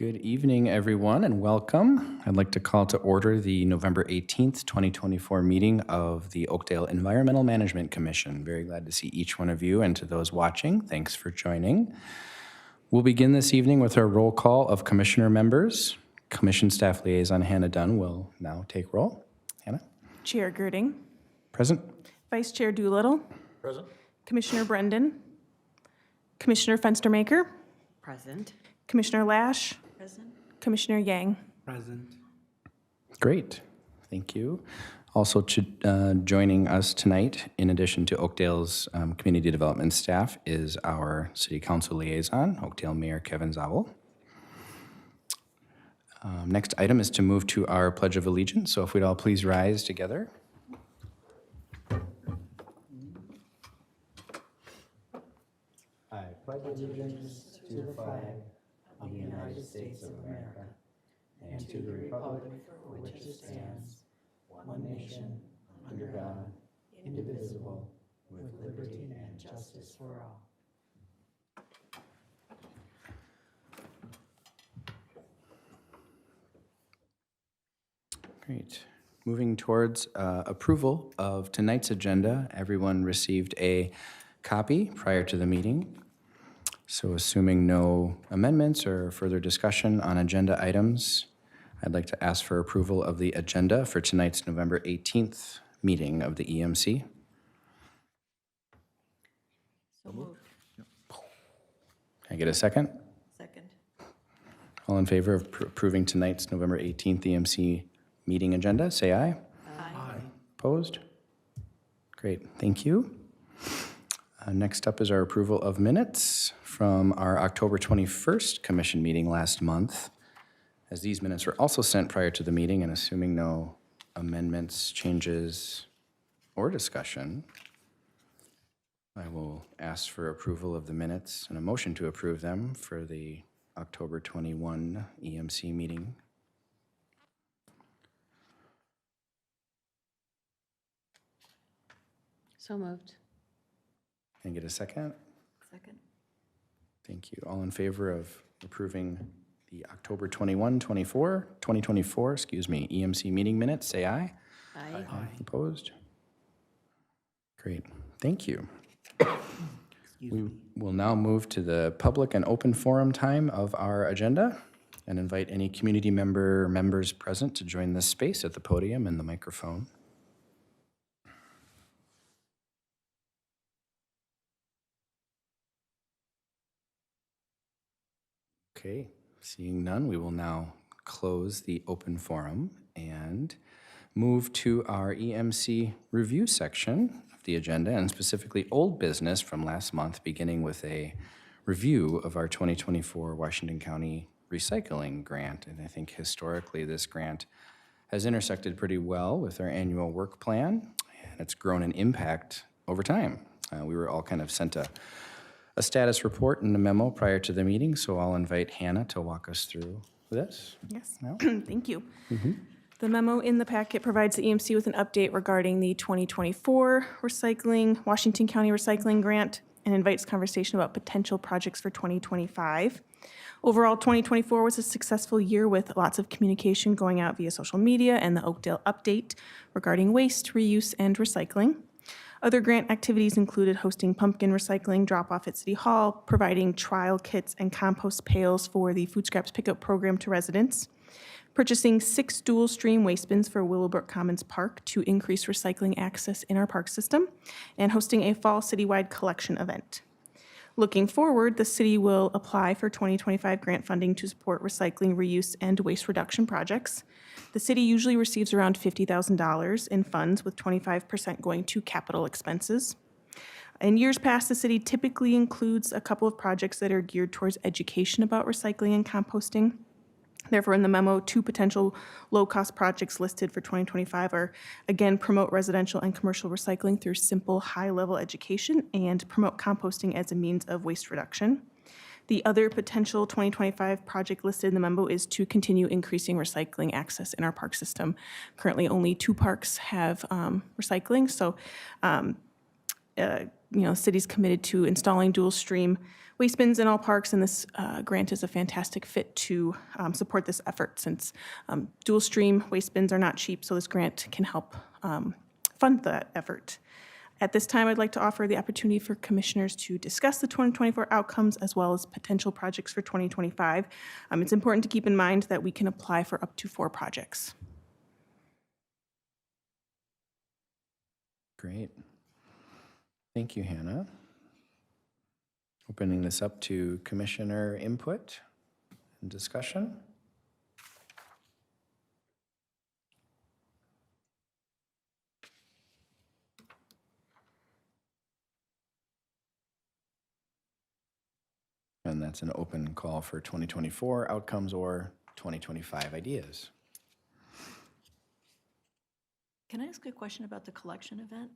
Good evening, everyone, and welcome. I'd like to call to order the November 18th, 2024 meeting of the Oakdale Environmental Management Commission. Very glad to see each one of you, and to those watching, thanks for joining. We'll begin this evening with our roll call of commissioner members. Commission Staff Liaison Hannah Dunn will now take roll. Hannah? Chair Girding. Present. Vice Chair Doolittle. Present. Commissioner Brendan. Commissioner Fenstermaker. Present. Commissioner Lash. Present. Commissioner Yang. Present. Great, thank you. Also joining us tonight, in addition to Oakdale's community development staff, is our City Council Liaison, Oakdale Mayor Kevin Zawel. Next item is to move to our Pledge of Allegiance, so if we'd all please rise together. I pledge allegiance to the flag of the United States of America and to the republic for which it stands, one nation, under God, indivisible, with liberty and justice for all. Great. Moving towards approval of tonight's agenda, everyone received a copy prior to the meeting. So assuming no amendments or further discussion on agenda items, I'd like to ask for approval of the agenda for tonight's November 18th meeting of the EMC. So moved. Can I get a second? Second. All in favor of approving tonight's November 18th EMC meeting agenda, say aye. Aye. Opposed? Great, thank you. Next up is our approval of minutes from our October 21st commission meeting last month. As these minutes were also sent prior to the meeting, and assuming no amendments, changes, or discussion, I will ask for approval of the minutes and a motion to approve them for the October 21 EMC meeting. So moved. Can I get a second? Second. Thank you. All in favor of approving the October 2024, EMC meeting minutes, say aye. Aye. Opposed? Great, thank you. We will now move to the public and open forum time of our agenda and invite any community members present to join this space at the podium and the microphone. Okay, seeing none, we will now close the open forum and move to our EMC review section of the agenda, and specifically old business from last month, beginning with a review of our 2024 Washington County Recycling Grant. And I think historically this grant has intersected pretty well with our annual work plan, and it's grown in impact over time. We were all kind of sent a status report and a memo prior to the meeting, so I'll invite Hannah to walk us through this. Yes, No? thank you. The memo in the packet provides the EMC with an update regarding the 2024 Washington County Recycling Grant and invites conversation about potential projects for 2025. Overall, 2024 was a successful year with lots of communication going out via social media and the Oakdale update regarding waste, reuse, and recycling. Other grant activities included hosting pumpkin recycling drop-off at City Hall, providing trial kits and compost pails for the food scraps pickup program to residents, purchasing 6 dual-stream waste bins for Willowbrook Commons Park to increase recycling access in our park system, and hosting a fall citywide collection event. Looking forward, the city will apply for 2025 grant funding to support recycling, reuse, and waste reduction projects. The city usually receives around $50,000 in funds, with 25% going to capital expenses. In years past, the city typically includes a couple of projects that are geared towards education about recycling and composting. Therefore, in the memo, 2 potential low-cost projects listed for 2025 are, again, promote residential and commercial recycling through simple, high-level education and promote composting as a means of waste reduction. The other potential 2025 project listed in the memo is to continue increasing recycling access in our park system. Currently, only 2 parks have recycling, so city's committed to installing dual stream waste bins in all parks, and this grant is a fantastic fit to support this effort since dual stream waste bins are not cheap, so this grant can help fund that effort. At this time, I'd like to offer the opportunity for commissioners to discuss the 2024 outcomes as well as potential projects for 2025. It's important to keep in mind that we can apply for up to 4 projects. Great. Thank you, Hannah. Opening this up to commissioner input and discussion. And that's an open call for 2024 outcomes or 2025 ideas. Can I ask a question about the collection event?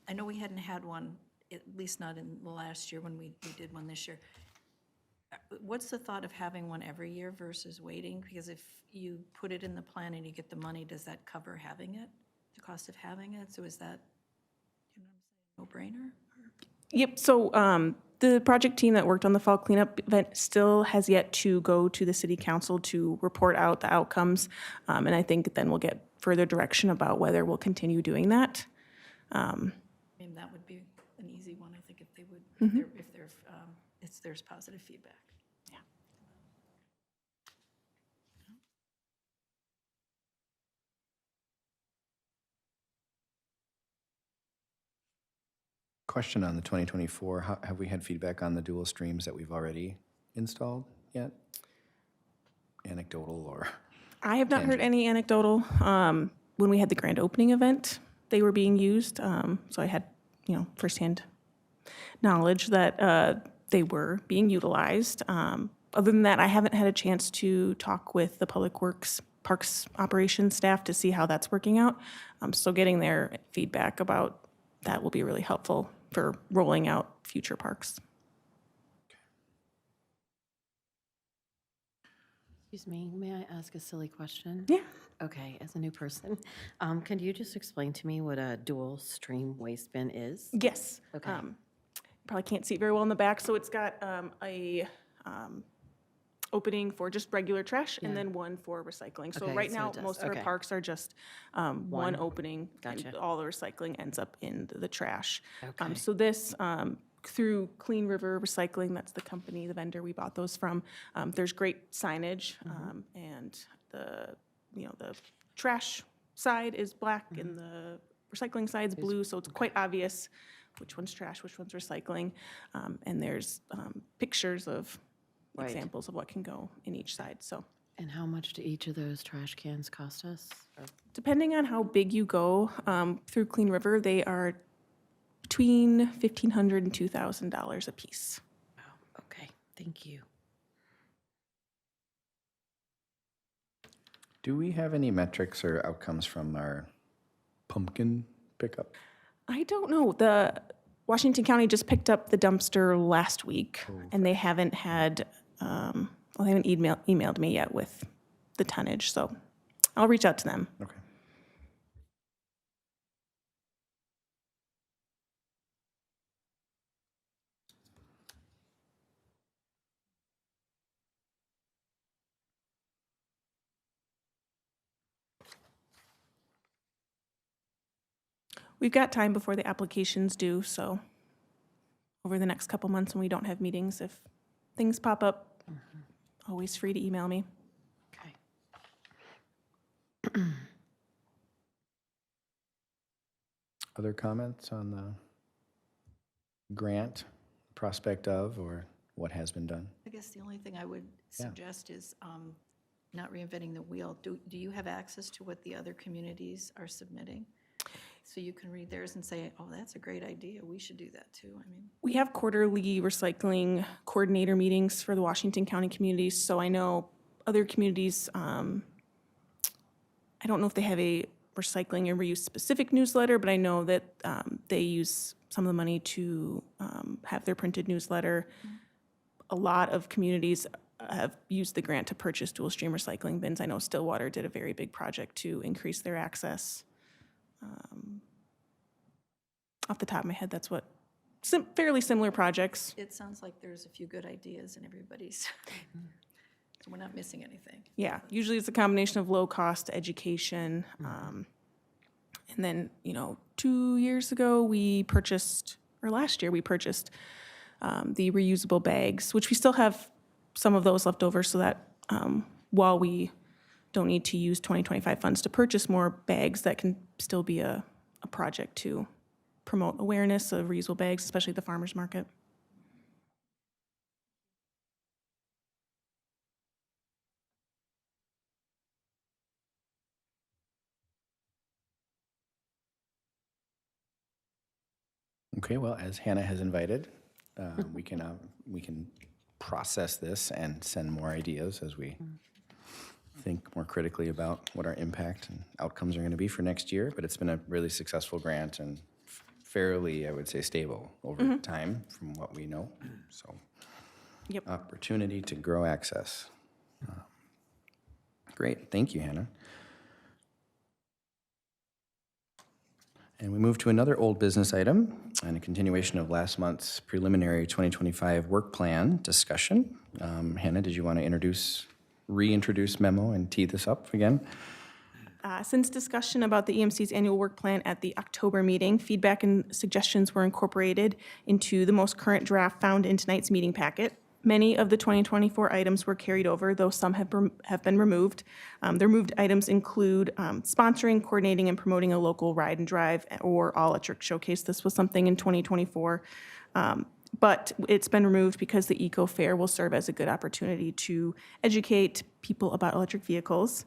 I know we hadn't had one, at least not in the last year when we did one this year. What's the thought of having one every year versus waiting? Because if you put it in the plan and you get the money, does that cover having it, the cost of having it? So is that, no-brainer? Yep, so the project team that worked on the fall cleanup event still has yet to go to the city council to report out the outcomes. And I think then we'll get further direction about whether we'll continue doing that. I mean, that would be an easy one, I think, if they would, if there's positive feedback. Yeah. Question on the 2024, have we had feedback on the dual streams that we've already installed yet? Anecdotal or? I have not heard any anecdotal. When we had the grand opening event, they were being used. So I had, firsthand knowledge that they were being utilized. Other than that, I haven't had a chance to talk with the Public Works Parks operations staff to see how that's working out. So getting their feedback about that will be really helpful for rolling out future parks. Excuse me, may I ask a silly question? Yeah. Okay, as a new person, can you just explain to me what a dual stream waste bin is? Yes. Okay. Probably can't see it very well in the back, so it's got a opening for just regular trash and then one for recycling. So Okay, right so now, it does- most of our okay. parks are just one opening, Gotcha. and all the recycling ends up in the trash. Okay. So this, through Clean River Recycling, that's the company, the vendor we bought those from, there's great signage, and the trash side is black and the recycling side's blue, so it's quite obvious which one's trash, which one's recycling. And there's pictures of Right. examples of what can go in each side. So And how much do each of those trash cans cost us? depending on how big you go, through Clean River, they are between $1,500 and $2,000 a piece. Wow, okay, thank you. Do we have any metrics or outcomes from our pumpkin pickup? I don't know. The Washington County just picked up the dumpster last week, and they haven't had, they haven't emailed me yet with the tonnage, so I'll reach out to them. Okay. We've got time before the application's due, so over the next couple months when we don't have meetings, if things pop up, always free to email me. Okay. Other comments on the grant, prospect of, or what has been done? I guess the only thing I would suggest is not reinventing the wheel. Do you have access to what the other communities are submitting? So you can read theirs and say, oh, that's a great idea. We should do that too. I mean, We have quarterly recycling coordinator meetings for the Washington County communities, so I know other communities, I don't know if they have a recycling and reuse specific newsletter, but I know that they use some of the money to have their printed newsletter. A lot of communities have used the grant to purchase dual stream recycling bins. I know Stillwater did a very big project to increase their access. Off the top of my head, that's what, fairly similar projects. It sounds like there's a few good ideas in everybody's, so we're not missing anything. Yeah, usually it's a combination of low-cost education. And then, 2 years ago, last year, we purchased the reusable bags, which we still have some of those left over, so that while we don't need to use 2025 funds to purchase more bags, that can still be a project to promote awareness of reusable bags, especially at the farmers market. Okay, well, as Hannah has invited, we can process this and send more ideas as we think more critically about what our impact and outcomes are going to be for next year. But it's been a really successful grant and fairly, I would say, stable over time from what we know. So, Yep. opportunity to grow access. Great, thank you, Hannah. And we move to another old business item and a continuation of last month's preliminary 2025 work plan discussion. Hannah, did you want to reintroduce memo and tee this up again? Since discussion about the EMC's annual work plan at the October meeting, feedback and suggestions were incorporated into the most current draft found in tonight's meeting packet. Many of the 2024 items were carried over, though some have been removed. The removed items include sponsoring, coordinating, and promoting a local ride and drive or all-electric showcase. This was something in 2024, but it's been removed because the Eco Fair will serve as a good opportunity to educate people about electric vehicles.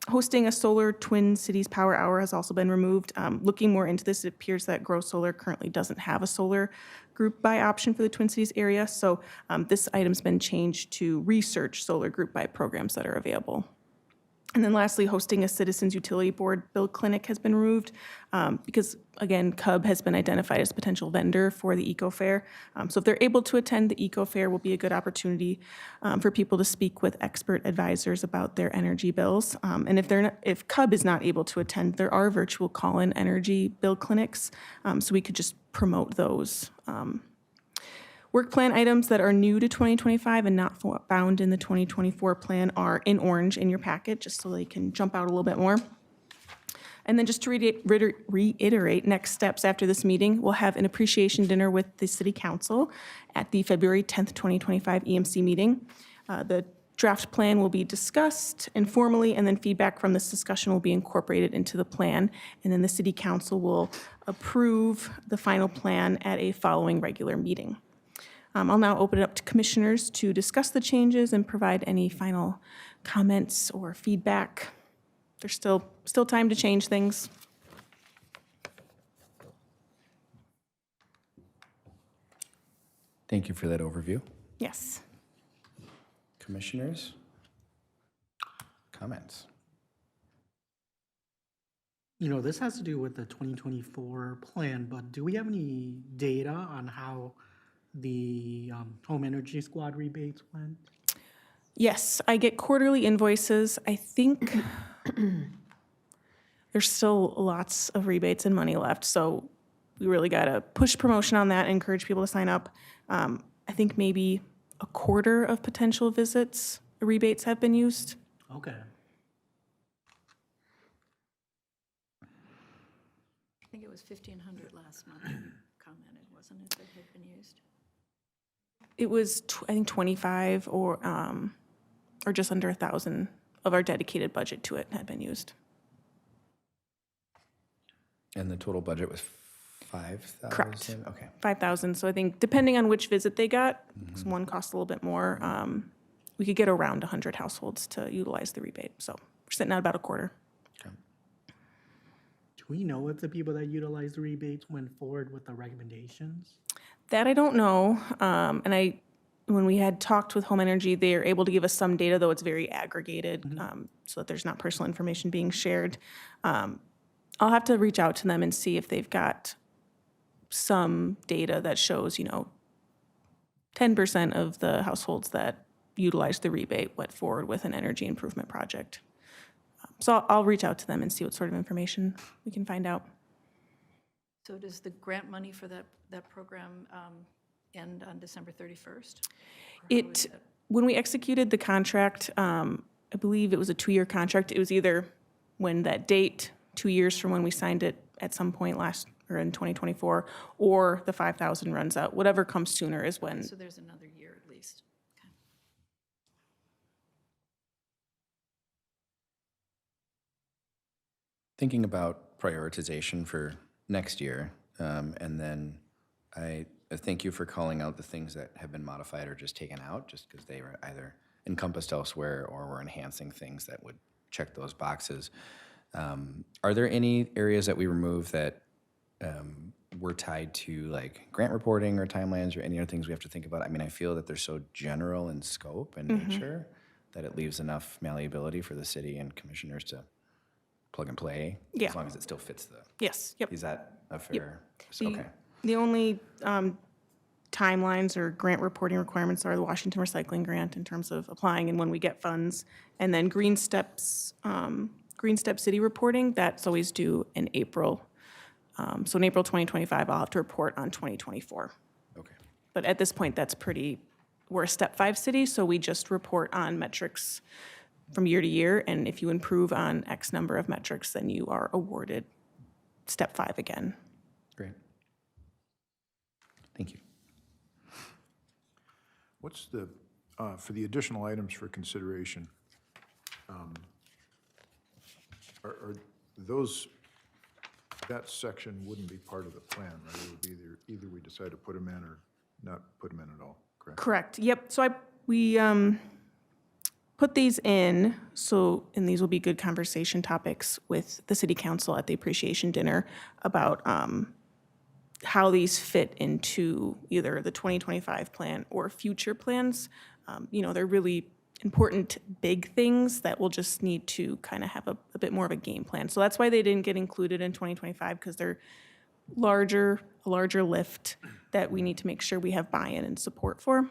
Hosting a solar Twin Cities Power Hour has also been removed. Looking more into this, it appears that Grow Solar currently doesn't have a solar group buy option for the Twin Cities area, so this item's been changed to research solar group buy programs that are available. And then lastly, hosting a Citizens Utility Board bill clinic has been removed because, again, CUB has been identified as a potential vendor for the Eco Fair. So if they're able to attend, the Eco Fair will be a good opportunity for people to speak with expert advisors about their energy bills. And if CUB is not able to attend, there are virtual call-in energy bill clinics, so we could just promote those. Work plan items that are new to 2025 and not found in the 2024 plan are in orange in your packet, just so they can jump out a little bit more. And then just to reiterate next steps after this meeting, we'll have an appreciation dinner with the City Council at the February 10th, 2025 EMC meeting. The draft plan will be discussed informally, and then feedback from this discussion will be incorporated into the plan. And then the City Council will approve the final plan at a following regular meeting. I'll now open it up to commissioners to discuss the changes and provide any final comments or feedback. There's still time to change things. Thank you for that overview. Yes. Commissioners? Comments? This has to do with the 2024 plan, but do we have any data on how the home energy squad rebates went? Yes, I get quarterly invoices. I think there's still lots of rebates and money left, so we really got to push promotion on that and encourage people to sign up. I think maybe a quarter of potential visits, rebates have been used. Okay. I think it was 1,500 last month commented, wasn't it, that had been used? It was, I think, 25 or just under 1,000 of our dedicated budget to it had been used. And the total budget was 5,000? Correct. Okay. 5,000. So I think depending on which visit they got, 'cause one cost a little bit more, we could get around 100 households to utilize the rebate. So we're sitting at about a quarter. Okay. Do we know if the people that utilized the rebates went forward with the recommendations? That I don't know. When we had talked with Home Energy, they are able to give us some data, though it's very aggregated, so that there's not personal information being shared. I'll have to reach out to them and see if they've got some data that shows, 10% of the households that utilized the rebate went forward with an energy improvement project. So I'll reach out to them and see what sort of information we can find out. So does the grant money for that program end on December 31st? When we executed the contract, I believe it was a 2-year contract. It was either when that date, 2 years from when we signed it at some point in 2024, or the 5,000 runs out. Whatever comes sooner is when. So there's another year at least. Okay. Thinking about prioritization for next year, and then I thank you for calling out the things that have been modified or just taken out, just because they were either encompassed elsewhere or we're enhancing things that would check those boxes. Are there any areas that we remove that were tied to like grant reporting or timelines or any other things we have to think about? I mean, I feel that they're so general in scope and nature that it leaves enough malleability for the city and commissioners to plug and play, Yeah. as long as it still fits the. Yes, yep. Is that a fair? Okay. The only timelines or grant reporting requirements are the Washington Recycling Grant in terms of applying and when we get funds. And then Green Steps City reporting, that's always due in April. So in April 2025, I'll have to report on 2024. Okay. But at this point, we're a Step 5 city, so we just report on metrics from year to year. And if you improve on X number of metrics, then you are awarded Step 5 again. Great. Thank you. What's the, for the additional items for consideration, are those, that section wouldn't be part of the plan, right? It would be either we decide to put them in or not put them in at all, correct? Correct, yep. So we put these in, and these will be good conversation topics with the city council at the appreciation dinner about how these fit into either the 2025 plan or future plans. They're really important big things that we'll just need to kind of have a bit more of a game plan. So that's why they didn't get included in 2025, because they're a larger lift that we need to make sure we have buy-in and support for.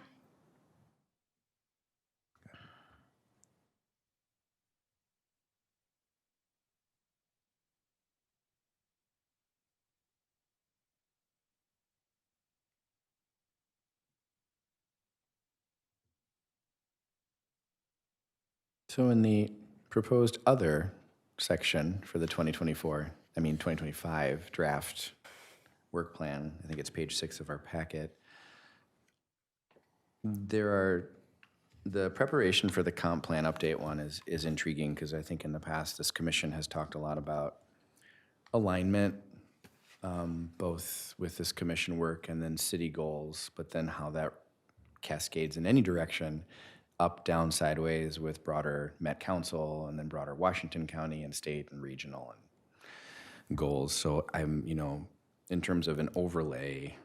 So in the proposed other section for the 2025 draft work plan, I think it's page 6 of our packet, the preparation for the comp plan update one is intriguing, because I think in the past, this commission has talked a lot about alignment, both with this commission work and then city goals, but then how that cascades in any direction, up, down, sideways with broader Met Council and then broader Washington County and state and regional and goals. So I'm, in terms of an overlay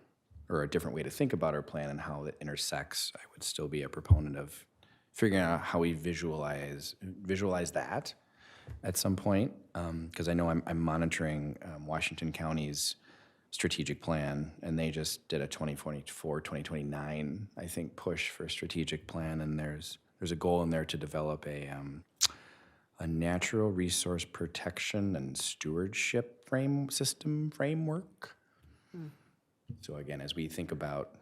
or a different way to think about our plan and how it intersects, I would still be a proponent of figuring out how we visualize that at some point. Because I know I'm monitoring Washington County's strategic plan, and they just did a 2024, 2029, I think, push for a strategic plan, and there's a goal in there to develop a natural resource protection and stewardship framework. So again, as we think about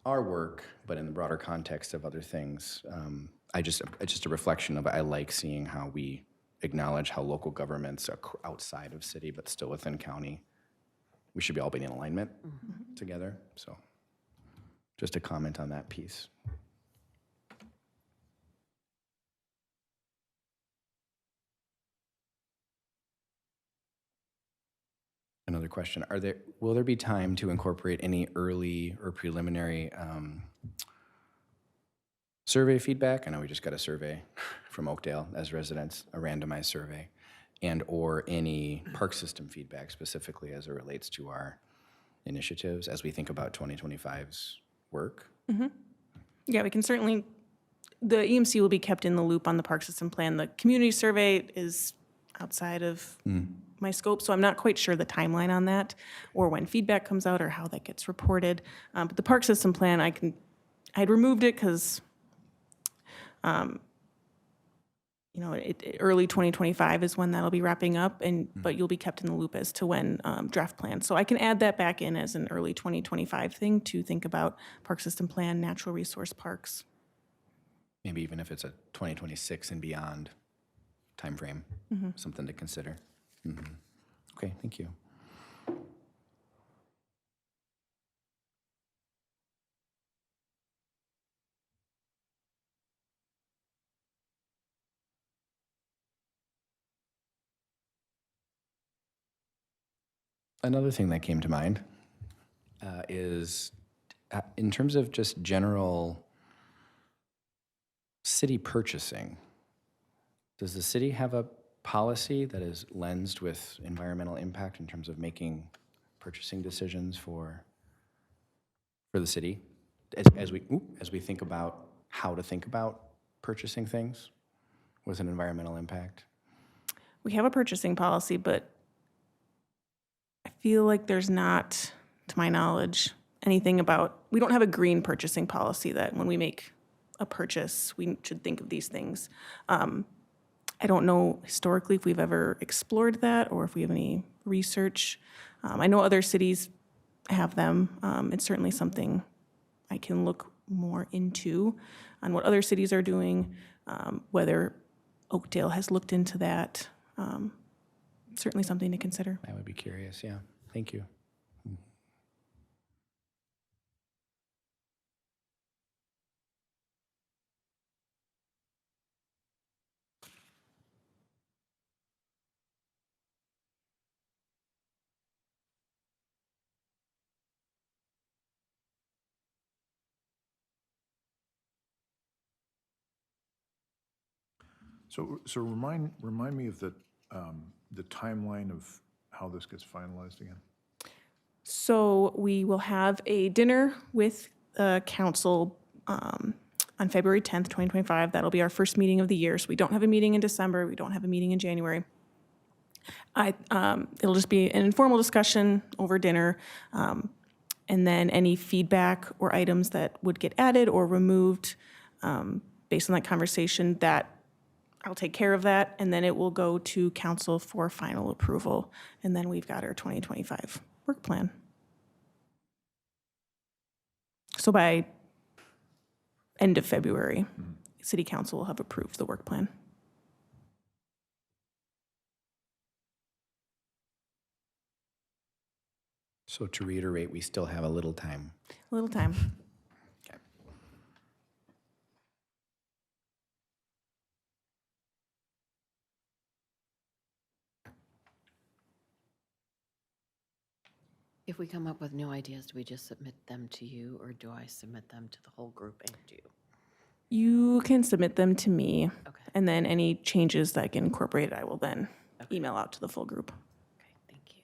our work, but in the broader context of other things, it's just a reflection of, I like seeing how we acknowledge how local governments are outside of city, but still within county, we should be all be in alignment together. So just a comment on that piece. Another question, will there be time to incorporate any early or preliminary survey feedback? I know we just got a survey from Oakdale as residents, a randomized survey, and or any park system feedback specifically as it relates to our initiatives as we think about 2025's work? Yeah, we can certainly, the EMC will be kept in the loop on the park system plan. The community survey is outside of my scope, so I'm not quite sure the timeline on that or when feedback comes out or how that gets reported. But the park system plan, I'd removed it because early 2025 is when that'll be wrapping up, but you'll be kept in the loop as to when draft plans. So I can add that back in as an early 2025 thing to think about park system plan, natural resource parks. Maybe even if it's a 2026 and beyond timeframe, something to consider. Okay, thank you. Another thing that came to mind is in terms of just general city purchasing, does the city have a policy that is lensed with environmental impact in terms of making purchasing decisions for the city as we think about how to think about purchasing things with an environmental impact? We have a purchasing policy, but I feel like there's not, to my knowledge, anything about, we don't have a green purchasing policy that when we make a purchase, we should think of these things. I don't know historically if we've ever explored that or if we have any research. I know other cities have them. It's certainly something I can look more into on what other cities are doing, whether Oakdale has looked into that. Certainly something to consider. I would be curious, yeah. Thank you. So remind me of the timeline of how this gets finalized again? So we will have a dinner with council on February 10th, 2025. That'll be our first meeting of the year. So we don't have a meeting in December. We don't have a meeting in January. It'll just be an informal discussion over dinner. And then any feedback or items that would get added or removed based on that conversation, that I'll take care of that. And then it will go to council for final approval. And then we've got our 2025 work plan. So by end of February, City Council will have approved the work plan. So to reiterate, we still have a little time. A little time. Okay. If we come up with new ideas, do we just submit them to you, or do I submit them to the whole group and you? You can submit them to me. Okay. And then any changes that get incorporated, I will then email out to the full group. Okay, thank you.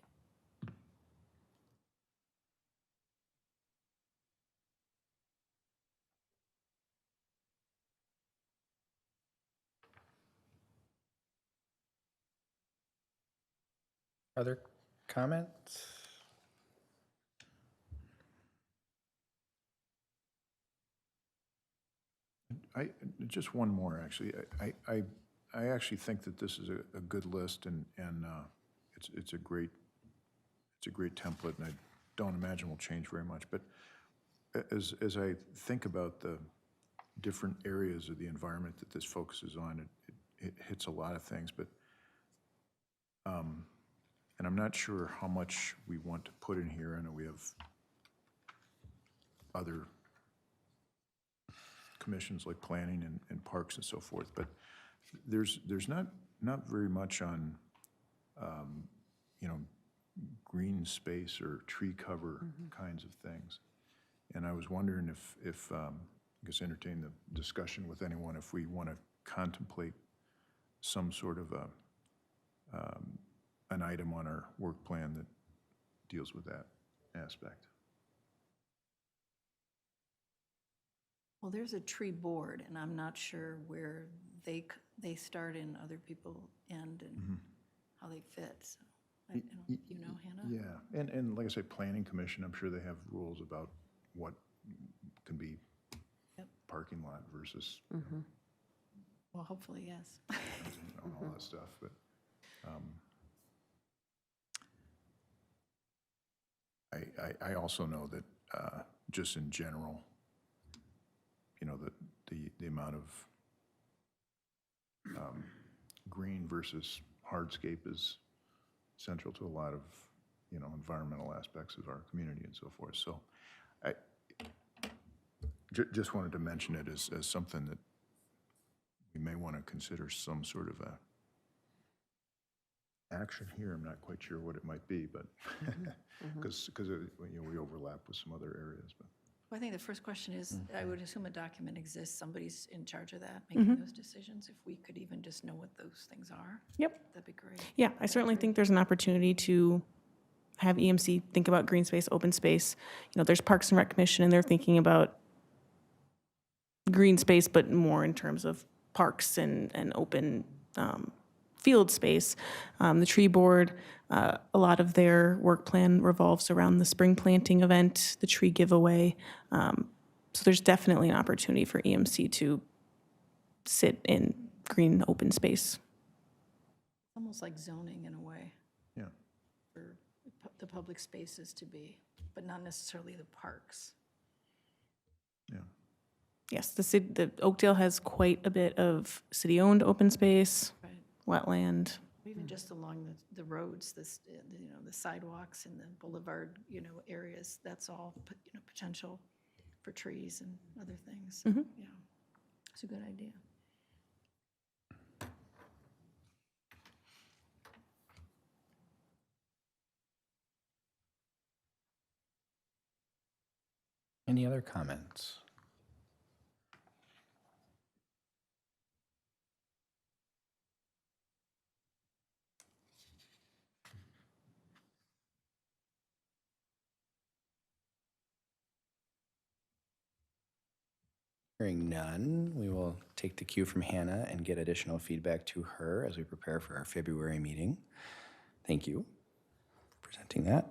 Other comments? Just one more, actually. I actually think that this is a good list, and it's a great template, and I don't imagine will change very much. But as I think about the different areas of the environment that this focuses on, it hits a lot of things. But and I'm not sure how much we want to put in here. I know we have other commissions like planning and parks and so forth, but there's not very much on green space or tree cover kinds of things. And I was wondering if I guess entertain the discussion with anyone if we want to contemplate some sort of an item on our work plan that deals with that aspect. Well, there's a tree board, and I'm not sure where they start and other people end and how they fit. So, you know, Hannah? Yeah, and like I say, Planning Commission, I'm sure they have rules about what can be parking lot versus Well, hopefully, yes. and all that stuff, but I also know that just in general, you know, the amount of green versus hardscape is central to a lot of, you know, environmental aspects of our community and so forth. So I just wanted to mention it as something that we may want to consider some sort of a action here. I'm not quite sure what it might be, but because you know, we overlap with some other areas. But Well, I think the first question is, I would assume a document exists, somebody's in charge of that, making those decisions. If we could even just know what those things are, Yep. that'd be great. Yeah, I certainly think there's an opportunity to have EMC think about green space, open space. You know, there's Parks and Rec Commission, and they're thinking about green space, but more in terms of parks and open field space. The tree board, a lot of their work plan revolves around the spring planting event, the tree giveaway. So there's definitely an opportunity for EMC to sit in green open space. Almost like zoning in a way, yeah, for the public spaces to be, but not necessarily the parks. yeah. Yes, the Oakdale has quite a bit of city-owned open space, Right. wetland. Even just along the roads, you know, the sidewalks and the boulevard, you know, areas, that's all, you know, potential for trees and other things. Yeah, it's a good idea. Any other comments? Hearing none, we will take the cue from Hannah and get additional feedback to her as we prepare for our February meeting. Thank you for presenting that.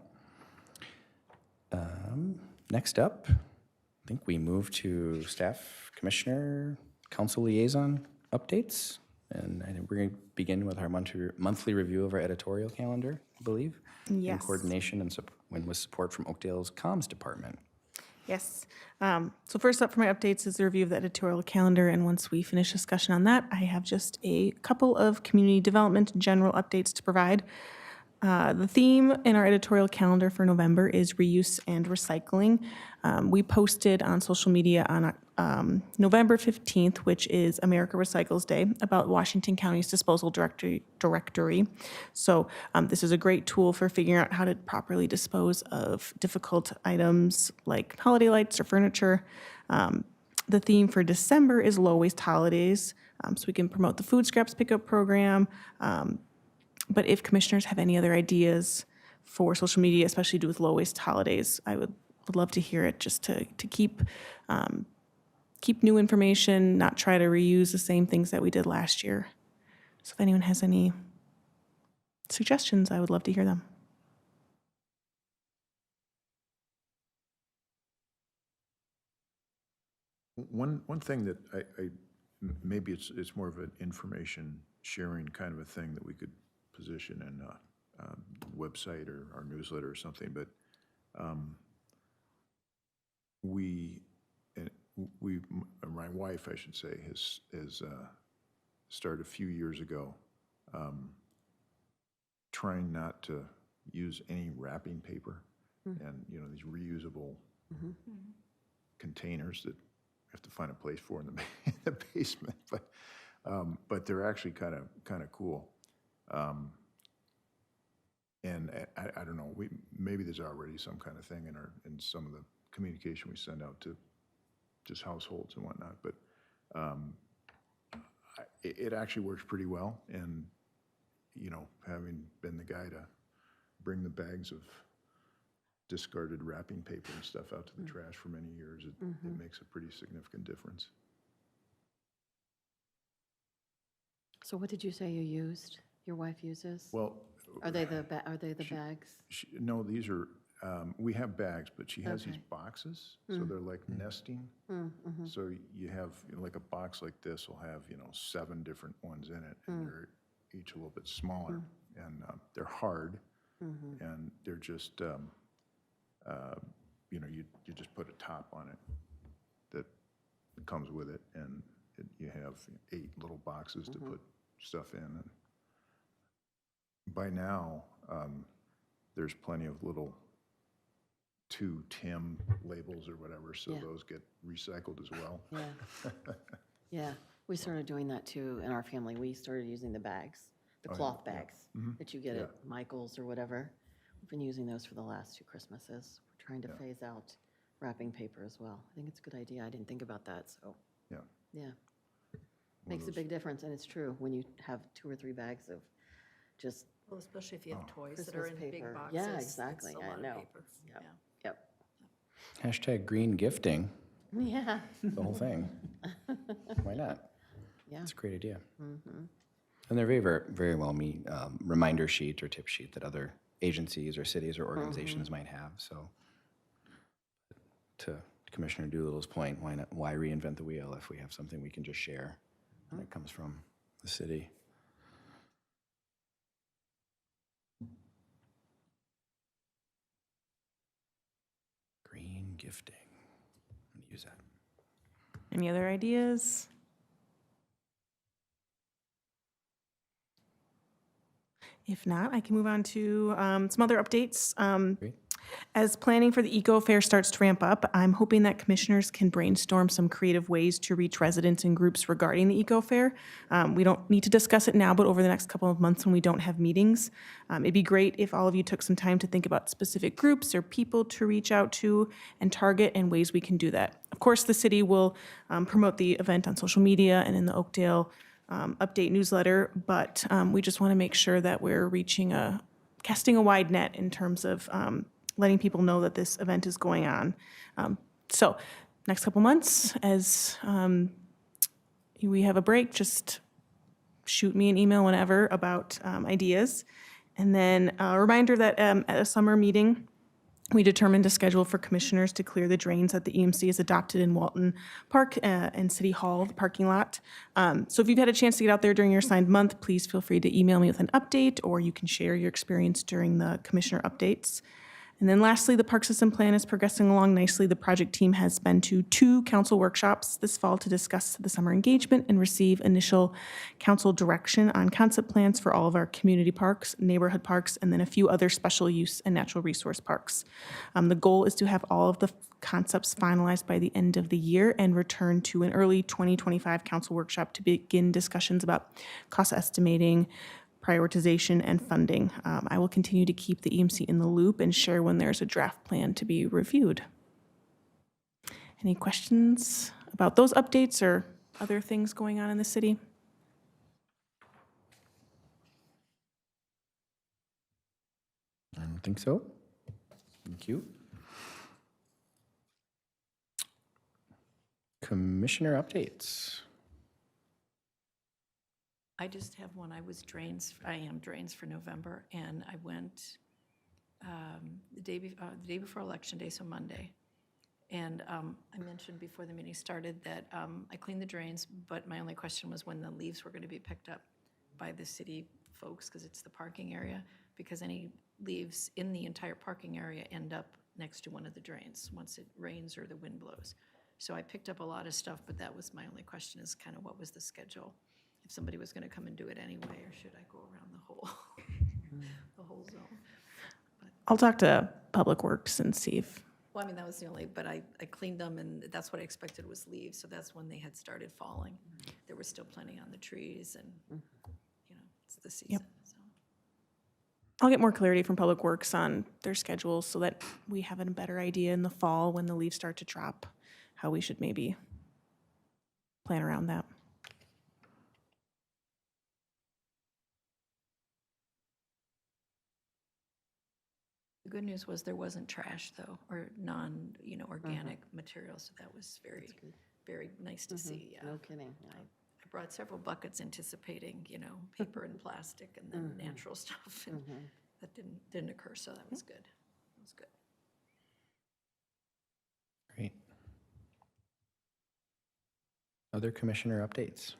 Next up, I think we move to staff, commissioner, council liaison updates. And I think we're going to begin with our monthly review of our editorial calendar, I believe. In Yes. coordination and with support from Oakdale's comms department. Yes. So first up for my updates is the review of the editorial calendar, and once we finish discussion on that, I have just a couple of community development general updates to provide. The theme in our editorial calendar for November is reuse and recycling. We posted on social media on November 15th, which is America Recycles Day, about Washington County's disposal directory. So this is a great tool for figuring out how to properly dispose of difficult items like holiday lights or furniture. The theme for December is low waste holidays, so we can promote the food scraps pickup program. But if commissioners have any other ideas for social media, especially to do with low waste holidays, I would love to hear it, just to keep new information, not try to reuse the same things that we did last year. So if anyone has any suggestions, I would love to hear them. One thing that maybe it's more of an information sharing kind of a thing that we could position in a website or our newsletter or something, but my wife, I should say, has started a few years ago trying not to use any wrapping paper and, you know, these reusable containers that we have to find a place for in the basement, but they're actually kind of cool. And I don't know, maybe there's already some kind of thing in some of the communication we send out to just households and whatnot, but it actually works pretty well. And, you know, having been the guy to bring the bags of discarded wrapping paper and stuff out to the trash for many years, it makes a pretty significant difference. So what did you say you used, your wife uses? Well, Are they the bags? no, these are We have bags, but she has these Okay. boxes, so they're like nesting. So you have, like a box like this will have, 7 different ones in it, and they're each a little bit smaller. And they're hard, and they're just, you just put a top on it that comes with it, and you have 8 little boxes to put stuff in. And by now, there's plenty of little to Tim labels or whatever, so Yeah. those get recycled as well. Yeah. Yeah, we started doing that too in our family. We started using the bags, the cloth bags that you get at Michael's or whatever. We've been using those for the last 2 Christmases. We're trying to phase out wrapping paper as well. I think it's a good idea. I didn't think about that, so, Yeah. yeah. Makes a big difference, and it's true, when you have 2 or 3 bags of just, Well, especially if you have toys that Christmas are in big paper. boxes. Yeah, it's exactly. a I lot of know. paper. Yep. Yeah. Yep. Hashtag green gifting, Yeah, the whole thing. Why not? yeah. It's a great idea. And they're very well meet reminder sheet or tip sheet that other agencies or cities or organizations might have. So to Commissioner Doolittle's point, why reinvent the wheel if we have something we can just share and it comes from the city? Green gifting. I'm gonna use that. Any other ideas? If not, I can move on to some other updates. Great. As planning for the Eco Fair starts to ramp up, I'm hoping that commissioners can brainstorm some creative ways to reach residents and groups regarding the Eco Fair. We don't need to discuss it now, but over the next couple of months when we don't have meetings, it'd be great if all of you took some time to think about specific groups or people to reach out to and target and ways we can do that. Of course, the city will promote the event on social media and in the Oakdale update newsletter, but we just want to make sure that we're casting a wide net in terms of letting people know that this event is going on. So next couple months, as we have a break, just shoot me an email whenever about ideas. And then a reminder that at a summer meeting, we determined a schedule for commissioners to clear the drains that the EMC has adopted in Walton Park and City Hall, the parking lot. So if you've had a chance to get out there during your assigned month, please feel free to email me with an update, or you can share your experience during the commissioner updates. And then lastly, the park system plan is progressing along nicely. The project team has been to 2 council workshops this fall to discuss the summer engagement and receive initial council direction on concept plans for all of our community parks, neighborhood parks, and then a few other special use and natural resource parks. The goal is to have all of the concepts finalized by the end of the year and return to an early 2025 council workshop to begin discussions about cost estimating, prioritization, and funding. I will continue to keep the EMC in the loop and share when there's a draft plan to be reviewed. Any questions about those updates or other things going on in the city? I don't think so. Thank you. Commissioner updates. I just have one. I am drains for November, and I went the day before Election Day, so Monday. And I mentioned before the meeting started that I cleaned the drains, but my only question was when the leaves were going to be picked up by the city folks, because it's the parking area, because any leaves in the entire parking area end up next to one of the drains once it rains or the wind blows. So I picked up a lot of stuff, but that was my only question, is kind of what was the schedule? If somebody was going to come and do it anyway, or should I go around the whole zone? I'll talk to Public Works and see if, Well, I mean, that was the only, but I cleaned them, and that's what I expected was leaves, so that's when they had started falling. There was still plenty on the trees, and, it's the season, so. I'll get more clarity from Public Works on their schedules so that we have a better idea in the fall when the leaves start to drop, how we should maybe plan around that. The good news was there wasn't trash, though, or organic material, so that was very, very nice to see, yeah. No kidding. Yeah. I brought several buckets anticipating, paper and plastic and then natural stuff, and that didn't occur, so that was good. That was good. Other commissioner updates?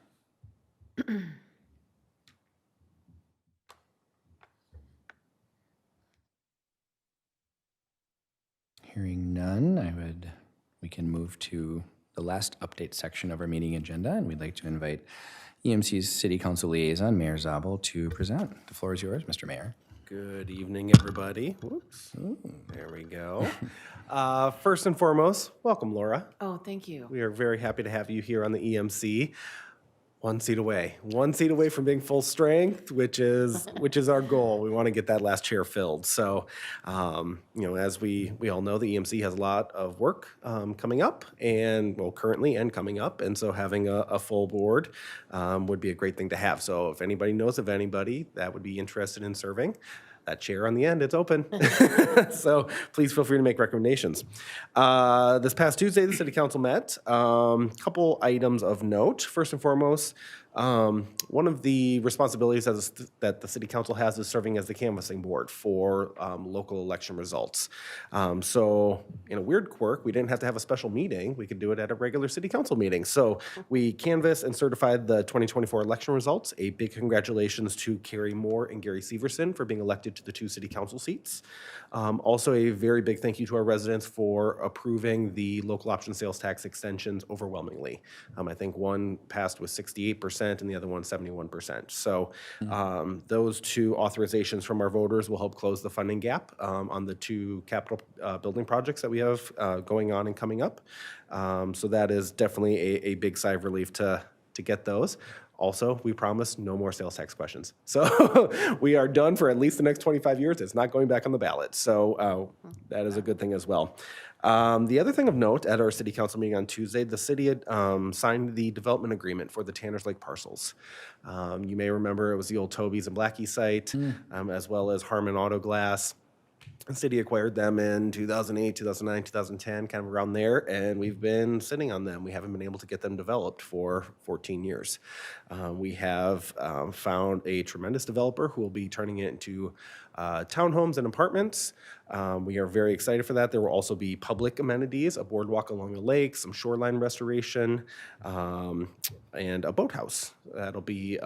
Hearing none, we can move to the last update section of our meeting agenda, and we'd like to invite EMC's City Council Liaison, Mayor Zabel, to present. The floor is yours, Mr. Mayor. Good evening, everybody. Whoops. There we go. First and foremost, welcome, Laura. Oh, thank you. We are very happy to have you here on the EMC. One seat away from being full strength, which is our goal. We want to get that last chair filled. So, as we all know, the EMC has a lot of work coming up, and currently and coming up, and so having a full board would be a great thing to have. So, if anybody knows of anybody that would be interested in serving, that chair on the end, it's open. So please feel free to make recommendations. This past Tuesday, the City Council met. Couple items of note. First and foremost, one of the responsibilities that the City Council has is serving as the canvassing board for local election results. So in a weird quirk, we didn't have to have a special meeting. We could do it at a regular City Council meeting. So we canvassed and certified the 2024 election results. A big congratulations to Carrie Moore and Gary Severson for being elected to the 2 City Council seats. Also, a very big thank you to our residents for approving the local option sales tax extensions overwhelmingly. I think one passed with 68% and the other one 71%. So those 2 authorizations from our voters will help close the funding gap on the 2 capital building projects that we have going on and coming up. So that is definitely a big sigh of relief to get those. Also, we promise no more sales tax questions. So we are done for at least the next 25 years. It's not going back on the ballot. So that is a good thing as well. The other thing of note, at our City Council meeting on Tuesday, the city had signed the development agreement for the Tanners Lake parcels. You may remember it was the old Toby's and Blackie site, as well as Harmon Auto Glass. The city acquired them in 2008, 2009, 2010, kind of around there, and we've been sitting on them. We haven't been able to get them developed for 14 years. We have found a tremendous developer who will be turning it into townhomes and apartments. We are very excited for that. There will also be public amenities, a boardwalk along the lake, some shoreline restoration, and a boathouse. That'll be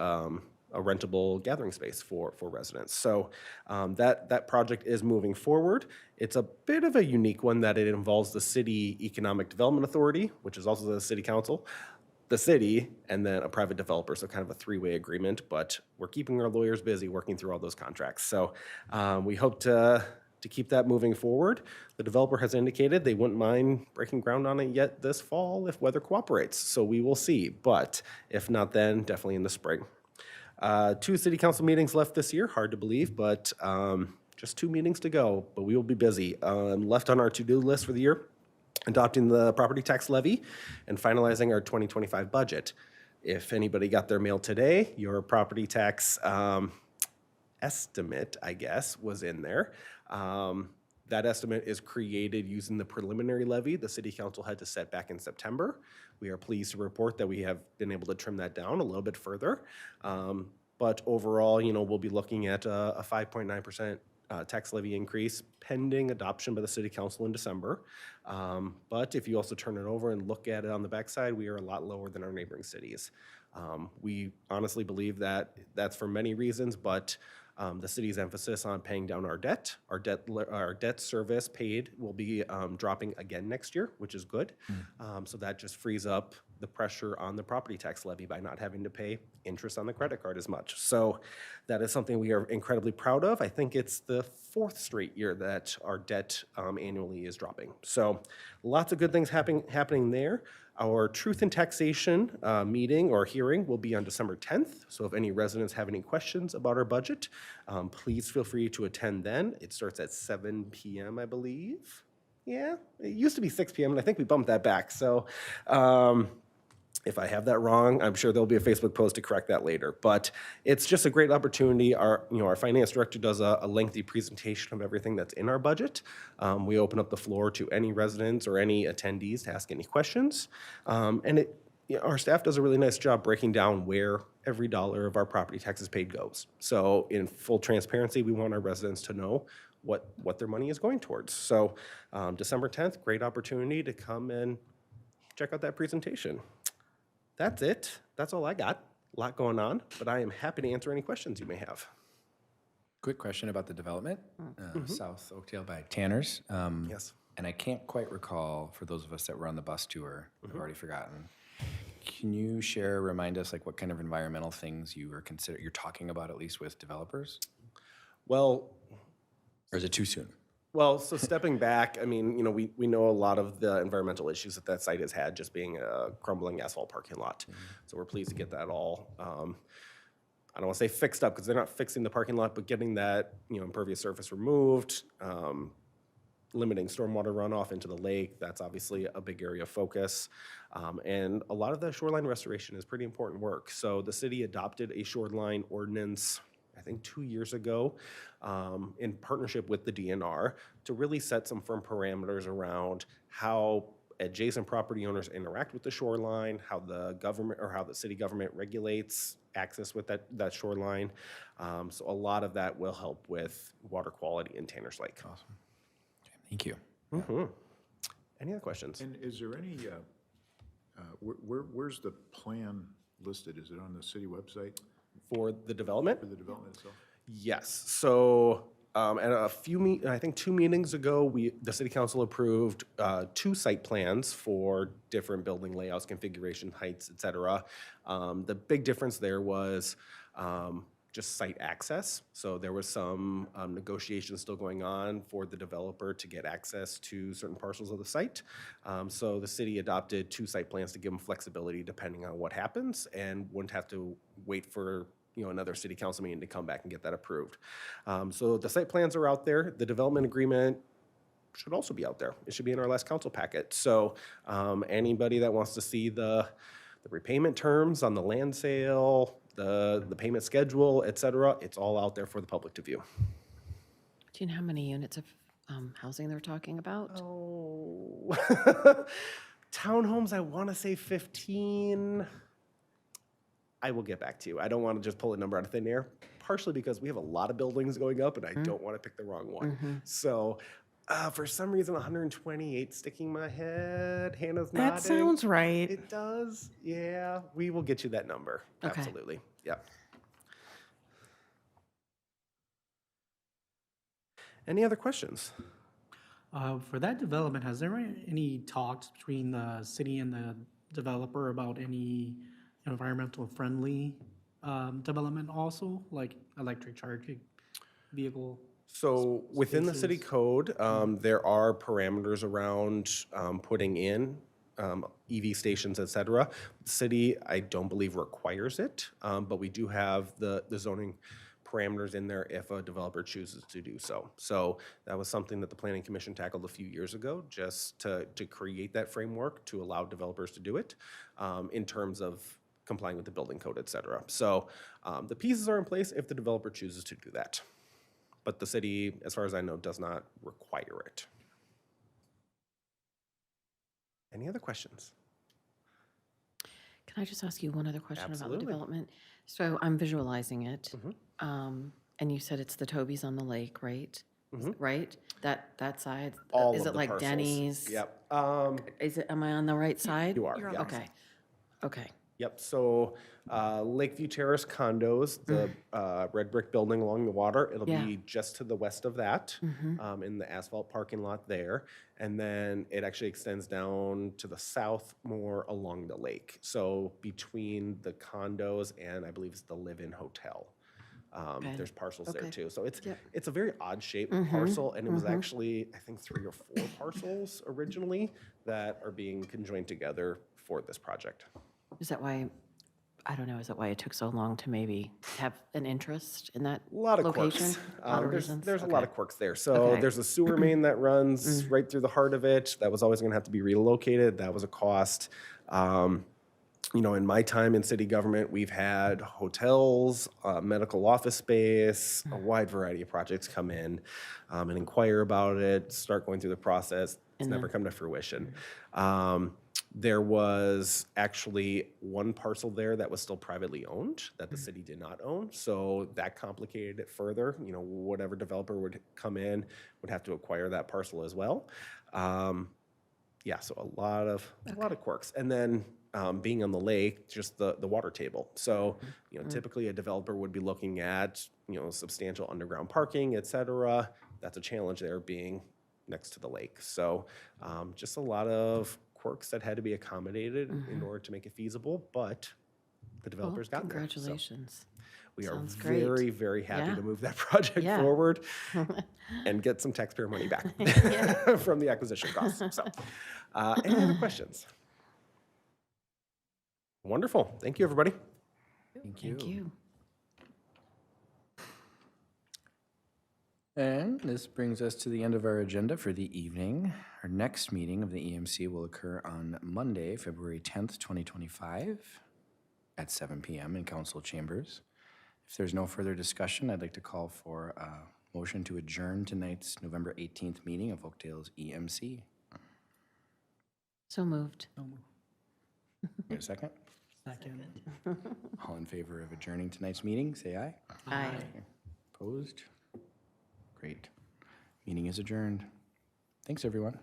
a rentable gathering space for residents. So that project is moving forward. It's a bit of a unique one that it involves the City Economic Development Authority, which is also the City Council, the city, and then a private developer, so kind of a 3-way agreement, but we're keeping our lawyers busy working through all those contracts. So we hope to keep that moving forward. The developer has indicated they wouldn't mind breaking ground on it yet this fall if weather cooperates, so we will see, but if not then, definitely in the spring. 2 City Council meetings left this year, hard to believe, but just 2 meetings to go, but we will be busy. Left on our to-do list for the year, adopting the property tax levy and finalizing our 2025 budget. If anybody got their mail today, your property tax estimate, I guess, was in there. That estimate is created using the preliminary levy the City Council had to set back in September. We are pleased to report that we have been able to trim that down a little bit further. But overall, we'll be looking at a 5.9% tax levy increase pending adoption by the City Council in December. But if you also turn it over and look at it on the backside, we are a lot lower than our neighboring cities. We honestly believe that that's for many reasons, but the city's emphasis on paying down our debt service paid will be dropping again next year, which is good. So that just frees up the pressure on the property tax levy by not having to pay interest on the credit card as much. So that is something we are incredibly proud of. I think it's the 4th straight year that our debt annually is dropping. So lots of good things happening there. Our Truth in Taxation meeting or hearing will be on December 10th. So if any residents have any questions about our budget, please feel free to attend then. It starts at 7 p.m., I believe. Yeah, it used to be 6 p.m., and I think we bumped that back. So if I have that wrong, I'm sure there'll be a Facebook post to correct that later. But it's just a great opportunity. Our finance director does a lengthy presentation of everything that's in our budget. We open up the floor to any residents or any attendees to ask any questions. And our staff does a really nice job breaking down where every dollar of our property taxes paid goes. So in full transparency, we want our residents to know what their money is going towards. So December 10th, great opportunity to come and check out that presentation. That's it. That's all I got. A lot going on, but I am happy to answer any questions you may have. Quick question about the development, South Oakdale by Tanner's. Yes. And I can't quite recall, for those of us that were on the bus tour, I've already forgotten. Can you remind us, like, what kind of environmental things you're talking about, at least with developers? Well, Or is it too soon? so stepping back, I mean, we know a lot of the environmental issues that site has had, just being a crumbling asphalt parking lot. So we're pleased to get that all, I don't want to say fixed up, because they're not fixing the parking lot, but getting that, impervious surface removed, limiting stormwater runoff into the lake. That's obviously a big area of focus. And a lot of the shoreline restoration is pretty important work. So the city adopted a shoreline ordinance, I think 2 years ago, in partnership with the DNR, to really set some firm parameters around how adjacent property owners interact with the shoreline, how the government or how the city government regulates access with that shoreline. So a lot of that will help with water quality in Tanner's Lake. Awesome. Okay, thank you. Any other questions? And is there any, where's the plan listed? Is it on the city website For the development? for the development itself? Yes. So at I think 2 meetings ago, the city council approved 2 site plans for different building layouts, configuration, heights, et cetera. The big difference there was just site access. So there was some negotiation still going on for the developer to get access to certain parcels of the site. So the city adopted 2 site plans to give them flexibility depending on what happens, and wouldn't have to wait for another city council meeting to come back and get that approved. So the site plans are out there. The development agreement should also be out there. It should be in our last council packet. So anybody that wants to see the repayment terms on the land sale, the payment schedule, et cetera, it's all out there for the public to view. Do you know how many units of housing they're talking about? Oh, townhomes, I want to say 15. I will get back to you. I don't want to just pull a number out of thin air, partially because we have a lot of buildings going up and I don't want to pick the wrong one. So for some reason, 128 sticking my head. Hannah's nodding. That sounds right. It does? Yeah, we will get you that number. Okay. Absolutely. Yep. Any other questions? For that development, has there been any talks between the city and the developer about any environmental friendly development also, like electric charging vehicle? So within the city spaces? code, there are parameters around putting in EV stations, et cetera. The city, I don't believe requires it, but we do have the zoning parameters in there if a developer chooses to do so. So that was something that the Planning Commission tackled a few years ago, just to create that framework to allow developers to do it in terms of complying with the building code, et cetera. So the pieces are in place if the developer chooses to do that. But the city, as far as I know, does not require it. Any other questions? Can I just ask you one other question about the Absolutely. development? So I'm visualizing it, and you said it's the Toby's on the lake, right? Right? That side? All Is of it the like parcels. Denny's? Yep. Am I on the right side? You are. You're on Yep. the Okay, okay. Yep. So Lakeview Terrace condos, the red brick building along the water, it'll Yeah. be just to the west of that, in the asphalt parking lot there. And then it actually extends down to the south more along the lake. So between the condos and I believe it's the live-in hotel. Okay. There's parcels there Okay. too. So Yep. it's a very odd shaped parcel, and it was actually, I think, 3 or 4 parcels originally that are being conjoined together for this project. Is that why, I don't know, is that why it took so long to maybe have an interest in that A lot of location? quirks. A lot of There's reasons? there's a lot Okay. of quirks there. So Okay. there's a sewer main that runs right through the heart of it. That was always going to have to be relocated. That was a cost. In my time in city government, we've had hotels, medical office space, a wide variety of projects come in and inquire about it, start going through the process. It's never come to fruition. There was actually one parcel there that was still privately owned that the city did not own. So that complicated it further. Whatever developer would come in would have to acquire that parcel as well. Yeah, so a lot of quirks. And then being on the lake, just the water table. So, typically a developer would be looking at, substantial underground parking, et cetera. That's a challenge there being next to the lake. So just a lot of quirks that had to be accommodated in order to make it feasible, but the developers got there. So Congratulations. we are Sounds great. very, very happy Yeah. to move that project Yeah. forward and get some taxpayer money back from the acquisition costs. So, any other questions? Wonderful. Thank you, everybody. Thank you. Thank you. And this brings us to the end of our agenda for the evening. Our next meeting of the EMC will occur on Monday, February 10th, 2025, at 7 p.m. in council chambers. If there's no further discussion, I'd like to call for a motion to adjourn tonight's November 18th meeting of Oakdale's EMC. So moved. Wait a second. Second. All in favor of adjourning tonight's meeting, say aye. Aye. Opposed? Great. Meeting is adjourned. Thanks, everyone.